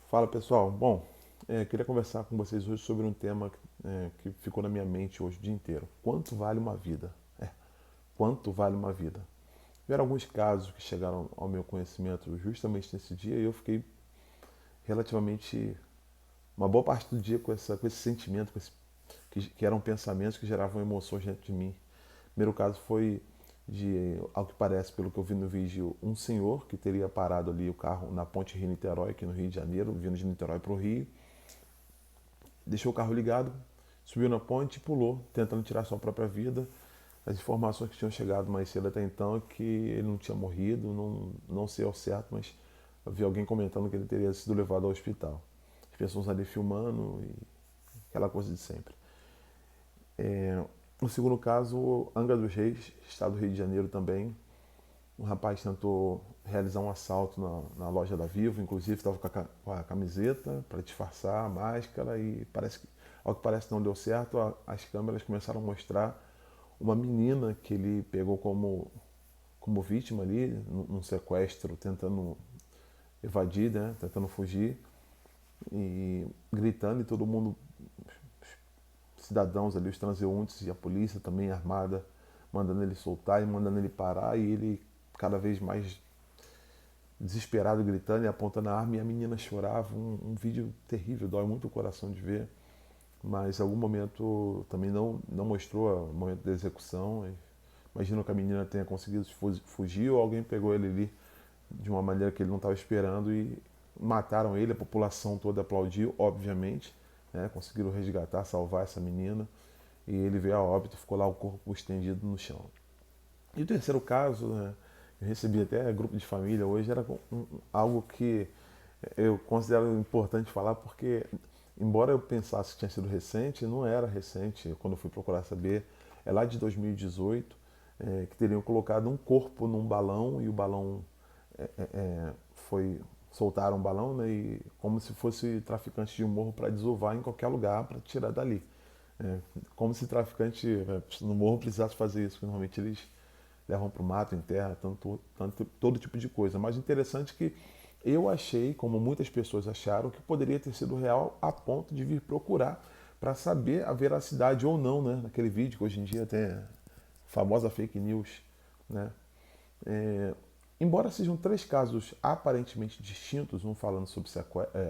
Fala pessoal, bom, queria conversar com vocês hoje sobre um tema que ficou na minha mente hoje o dia inteiro. Quanto vale uma vida? Quanto vale uma vida? Tiveram alguns casos que chegaram ao meu conhecimento justamente nesse dia e eu fiquei relativamente uma boa parte do dia com esse sentimento, que eram pensamentos que geravam emoções dentro de mim. O primeiro caso foi de, ao que parece, pelo que eu vi no vídeo, um senhor que teria parado ali o carro na ponte Rio-Niterói, aqui no Rio de Janeiro, vindo de Niterói para o Rio, deixou o carro ligado, subiu na ponte e pulou, tentando tirar sua própria vida. As informações que tinham chegado mais cedo até então é que ele não tinha morrido, não sei ao certo, mas havia alguém comentando que ele teria sido levado ao hospital. As pessoas ali filmando e aquela coisa de sempre. No segundo caso, Angra dos Reis, estado do Rio de Janeiro também. Um rapaz tentou realizar um assalto na loja da Vivo, inclusive estava com a camiseta para disfarçar a máscara e ao que parece não deu certo. As câmeras começaram a mostrar uma menina que ele pegou como vítima ali, num sequestro, tentando evadir, né, tentando fugir e gritando e todo mundo, cidadãos ali, os transeuntes e a polícia também armada, mandando ele soltar e mandando ele parar e ele cada vez mais desesperado, gritando e apontando a arma, e a menina chorava. Um vídeo terrível, dói muito o coração de ver, mas em algum momento também não mostrou o momento da execução. Imagino que a menina tenha conseguido fugir ou alguém pegou ele ali de uma maneira que ele não estava esperando e mataram ele. A população toda aplaudiu, obviamente, né? Conseguiram resgatar, salvar essa menina e ele veio a óbito, ficou lá o corpo estendido no chão. E o terceiro caso, né, eu recebi até grupo de família hoje, era algo que eu considero importante falar porque, embora eu pensasse que tinha sido recente, não era recente. Quando eu fui procurar saber, é lá de 2018, que teriam colocado um corpo num balão e o balão foi soltaram um balão, né, e como se fosse traficante de morro para desovar em qualquer lugar para tirar dali. Como se traficante no morro precisasse fazer isso, porque normalmente eles levam para o mato, enterra, todo tipo de coisa. Mas interessante que eu achei, como muitas pessoas acharam, que poderia ter sido real a ponto de vir procurar para saber a veracidade ou não, né? Naquele vídeo que hoje em dia tem a famosa fake news, né? É, embora sejam três casos aparentemente distintos, um falando sobre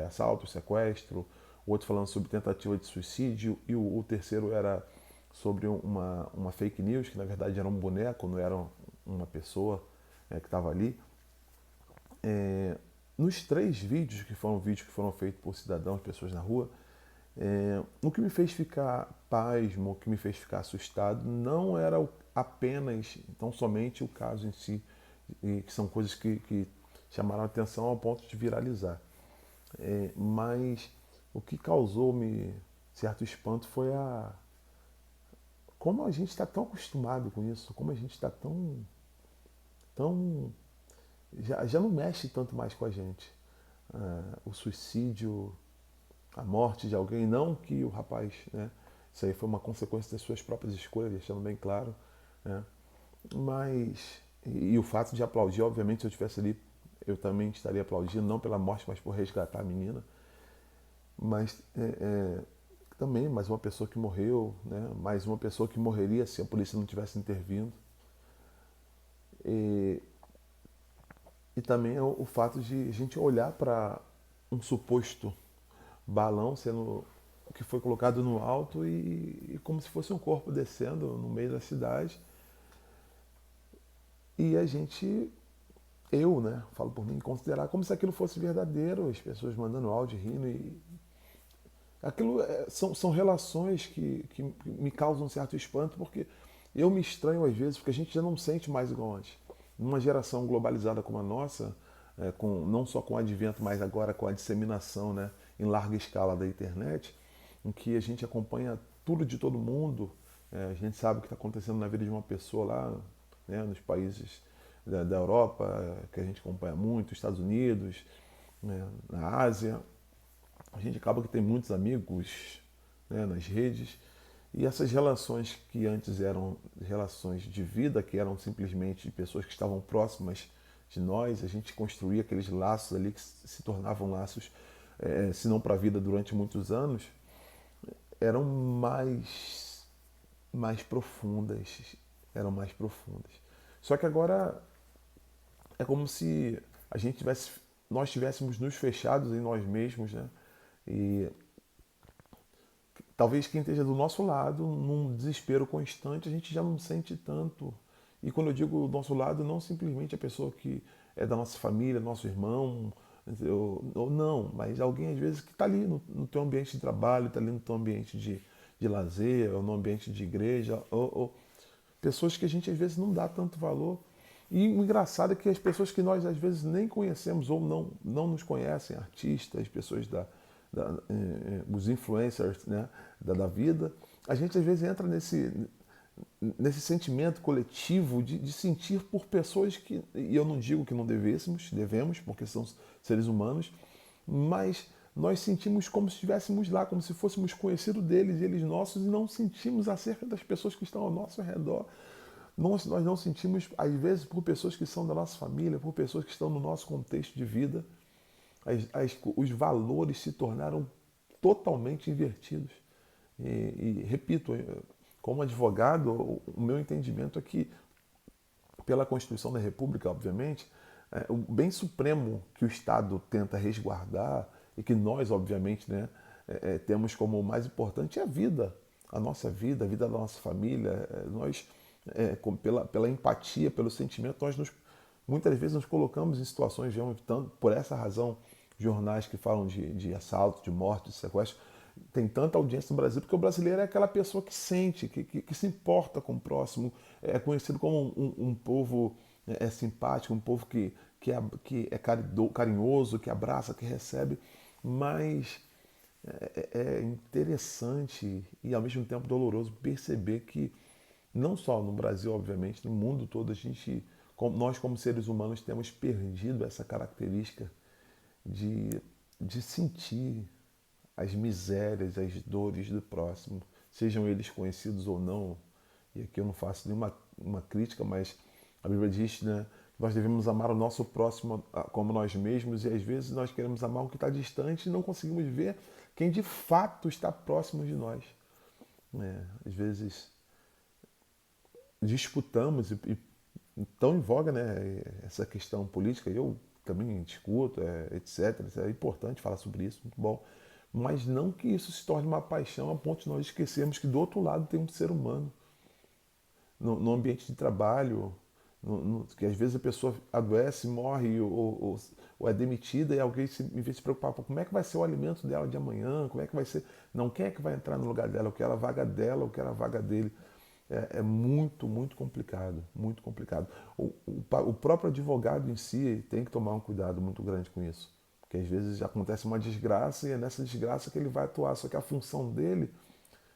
assalto, sequestro, o outro falando sobre tentativa de suicídio e o terceiro era sobre uma fake news, que na verdade era um boneco, não era uma pessoa que estava ali. Nos três vídeos que foram feitos por cidadãos, pessoas na rua, o que me fez ficar pasmo, o que me fez ficar assustado, não era apenas, tão somente o caso em si, e que são coisas que chamaram a atenção ao ponto de viralizar. Mas o que causou-me certo espanto foi como a gente está tão acostumado com isso, como a gente está tão já não mexe tanto mais com a gente. O suicídio, a morte de alguém, não que o rapaz, né? Isso aí foi uma consequência das suas próprias escolhas, deixando bem claro, né? Mas e o fato de aplaudir, obviamente, se eu estivesse ali, eu também estaria aplaudindo, não pela morte, mas por resgatar a menina. Mas também mais uma pessoa que morreu, né? Mais uma pessoa que morreria se a polícia não tivesse intervindo. E, e também é o fato de a gente olhar para um suposto balão sendo que foi colocado no alto e como se fosse um corpo descendo no meio da cidade. E a gente, eu, né, falo por mim, considerar como se aquilo fosse verdadeiro, as pessoas mandando áudio, rindo. E aquilo são relações que me causam um certo espanto, porque eu me estranho às vezes, porque a gente já não sente mais igual antes. Numa geração globalizada como a nossa, não só com o advento, mas agora com a disseminação, né, em larga escala da internet, em que a gente acompanha tudo de todo mundo, a gente sabe o que está acontecendo na vida de uma pessoa lá, né, nos países da Europa, que a gente acompanha muito, Estados Unidos, né, na Ásia. A gente acaba que tem muitos amigos, né, nas redes, e essas relações que antes eram relações de vida, que eram simplesmente de pessoas que estavam próximas de nós, a gente construía aqueles laços ali que se tornavam laços se não para a vida durante muitos anos, eram mais profundas, eram mais profundas. Só que agora é como se nós tivéssemos nos fechados em nós mesmos, né? E talvez quem esteja do nosso lado, num desespero constante, a gente já não sente tanto. E quando eu digo do nosso lado, não simplesmente a pessoa que é da nossa família, nosso irmão, ou não, mas alguém às vezes que está ali no teu ambiente de trabalho, está ali no teu ambiente de lazer, ou no ambiente de igreja, ou pessoas que a gente às vezes não dá tanto valor. E o engraçado é que as pessoas que nós às vezes nem conhecemos ou não nos conhecem, artistas, pessoas os influencers, né, da vida, a gente às vezes entra nesse sentimento coletivo de sentir por pessoas que, e eu não digo que não devemos, porque são seres humanos, mas nós sentimos como se estivéssemos lá, como se fôssemos conhecidos deles e eles nossos, e não sentimos acerca das pessoas que estão ao nosso redor. Nós não sentimos, às vezes, por pessoas que são da nossa família, por pessoas que estão no nosso contexto de vida. Os valores se tornaram totalmente invertidos. E repito, como advogado, o meu entendimento é que, pela Constituição da República, obviamente, o bem supremo que o Estado tenta resguardar e que nós, obviamente, né, temos como o mais importante é a nossa vida, a vida da nossa família. Nós, pela empatia, pelo sentimento, muitas vezes nos colocamos em situações, tanto por essa razão, jornais que falam de assalto, de morte, de sequestro, tem tanta audiência no Brasil, porque o brasileiro é aquela pessoa que sente, que se importa com o próximo, é conhecido como um povo simpático, um povo que é carinhoso, que abraça, que recebe, mas é interessante e ao mesmo tempo doloroso perceber que não só no Brasil, obviamente, no mundo todo, nós como seres humanos temos perdido essa característica de, de sentir as misérias, as dores do próximo, sejam eles conhecidos ou não. E aqui eu não faço nenhuma uma crítica, mas a Bíblia diz, né, que nós devemos amar o nosso próximo como nós mesmos, e às vezes nós queremos amar o que está distante e não conseguimos ver quem de fato está próximo de nós. Às vezes disputamos e tão em voga, né, essa questão política, eu também discuto, etc. É importante falar sobre isso, muito bom. Mas não que isso se torne uma paixão a ponto de nós esquecermos que do outro lado tem um ser humano. No ambiente de trabalho, que às vezes a pessoa adoece, morre ou é demitida e alguém, em vez de se preocupar, como é que vai ser o alimento dela de amanhã, como é que vai ser. Não, quem é que vai entrar no lugar dela, eu quero a vaga dela, eu quero a vaga dele. É muito, muito complicado, muito complicado. O próprio advogado em si tem que tomar um cuidado muito grande com isso. Porque às vezes acontece uma desgraça e é nessa desgraça que ele vai atuar. Só que a função dele,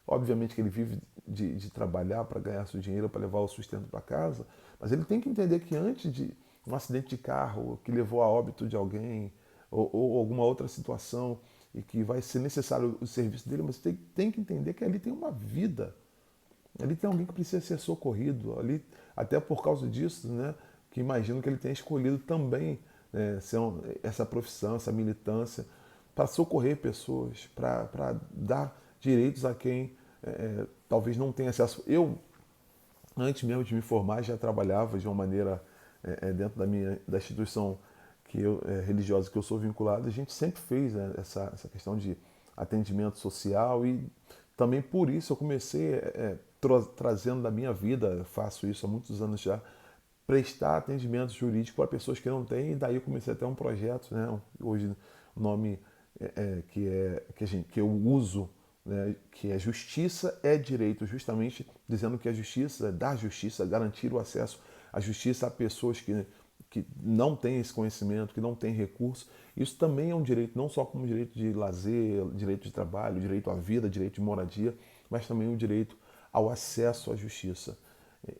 obviamente que ele vive de trabalhar para ganhar seu dinheiro, para levar o sustento para casa, mas ele tem que entender que antes de um acidente de carro que levou a óbito de alguém ou alguma outra situação e que vai ser necessário o serviço dele, mas tem que entender que ali tem uma vida. Ali tem alguém que precisa ser socorrido. Ali, até por causa disso, né, que imagino que ele tenha escolhido também essa profissão, essa militância, para socorrer pessoas, para dar direitos a quem talvez não tenha acesso. Eu, antes mesmo de me formar, já trabalhava de uma maneira dentro da instituição religiosa que eu sou vinculado. A gente sempre fez, né, essa questão de atendimento social e também por isso eu comecei trazendo da minha vida, faço isso há muitos anos já, prestar atendimento jurídico para pessoas que não têm, e daí eu comecei até um projeto, né? Hoje o nome que eu uso, né? Que é Justiça é Direito, justamente dizendo que a justiça é dar justiça, garantir o acesso à justiça a pessoas que não têm esse conhecimento, que não têm recurso. Isso também é um direito, não só como direito de lazer, direito de trabalho, direito à vida, direito de moradia, mas também o direito ao acesso à justiça.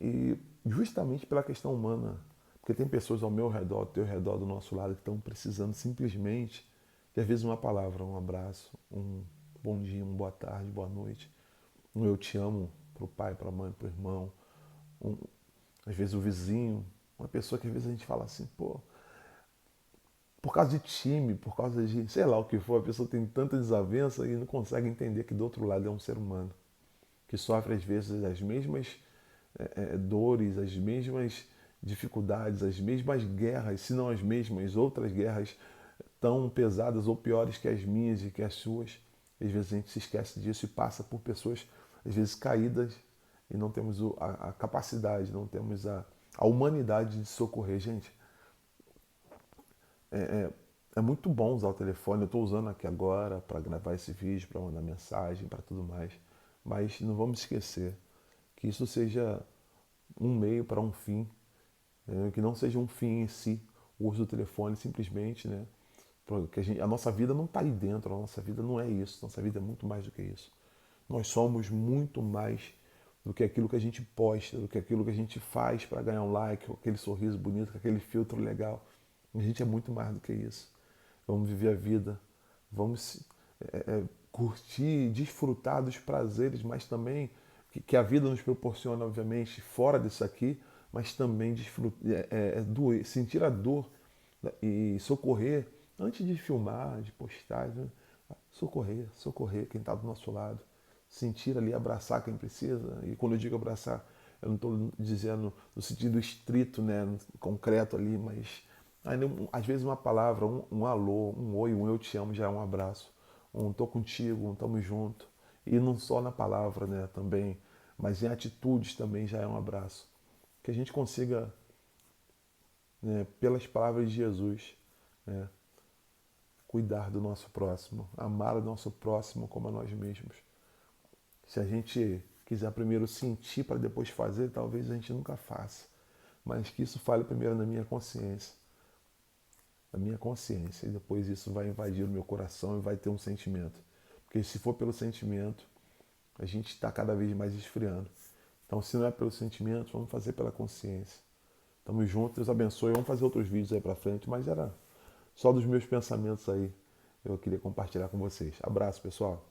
E justamente pela questão humana, porque tem pessoas ao meu redor, ao teu redor, do nosso lado, que estão precisando simplesmente de, às vezes, uma palavra, um abraço, um bom dia, uma boa tarde, boa noite, um eu te amo para o pai, para a mãe, para o irmão, um, às vezes o vizinho, uma pessoa que às vezes a gente fala assim, pô, por causa de time, por causa de sei lá o que for, a pessoa tem tanta desavença e não consegue entender que do outro lado é um ser humano que sofre às vezes as mesmas dores, as mesmas dificuldades, as mesmas guerras, se não as mesmas, outras guerras tão pesadas ou piores que as minhas e que as suas. Às vezes a gente se esquece disso e passa por pessoas, às vezes caídas, e não temos a capacidade, não temos a humanidade de socorrer. Gente, é muito bom usar o telefone. Eu estou usando aqui agora para gravar esse vídeo, para mandar mensagem, para tudo mais. Mas não vamos esquecer que isso seja um meio para um fim, né? Que não seja um fim em si, o uso do telefone simplesmente, né? Porque a nossa vida não está aí dentro, a nossa vida não é isso, a nossa vida é muito mais do que isso. Nós somos muito mais do que aquilo que a gente posta, do que aquilo que a gente faz para ganhar um like, com aquele sorriso bonito, com aquele filtro legal. A gente é muito mais do que isso. Vamos viver a vida, vamos curtir, desfrutar dos prazeres, mas também que a vida nos proporciona, obviamente, fora disso aqui, mas também sentir a dor, né, e socorrer antes de filmar, de postar, né? Socorrer quem está do nosso lado, sentir ali, abraçar quem precisa. E quando eu digo abraçar, eu não estou dizendo no sentido estrito, né, concreto ali, mas às vezes uma palavra, um alô, um oi, um eu te amo já é um abraço. Um tô contigo, um tamo junto. E não só na palavra, né, também, mas em atitudes também já é um abraço. Que a gente consiga, né, pelas palavras de Jesus, né, cuidar do nosso próximo, amar o nosso próximo como a nós mesmos. Se a gente quiser primeiro sentir para depois fazer, talvez a gente nunca faça. Mas que isso fale primeiro na minha consciência, e depois isso vai invadir o meu coração e vai ter um sentimento. Porque se for pelo sentimento, a gente está cada vez mais esfriando. Então, se não é pelo sentimento, vamos fazer pela consciência. Tamo junto, Deus abençoe. Vamos fazer outros vídeos aí pra frente, mas era só dos meus pensamentos aí. Eu queria compartilhar com vocês. Abraço, pessoal.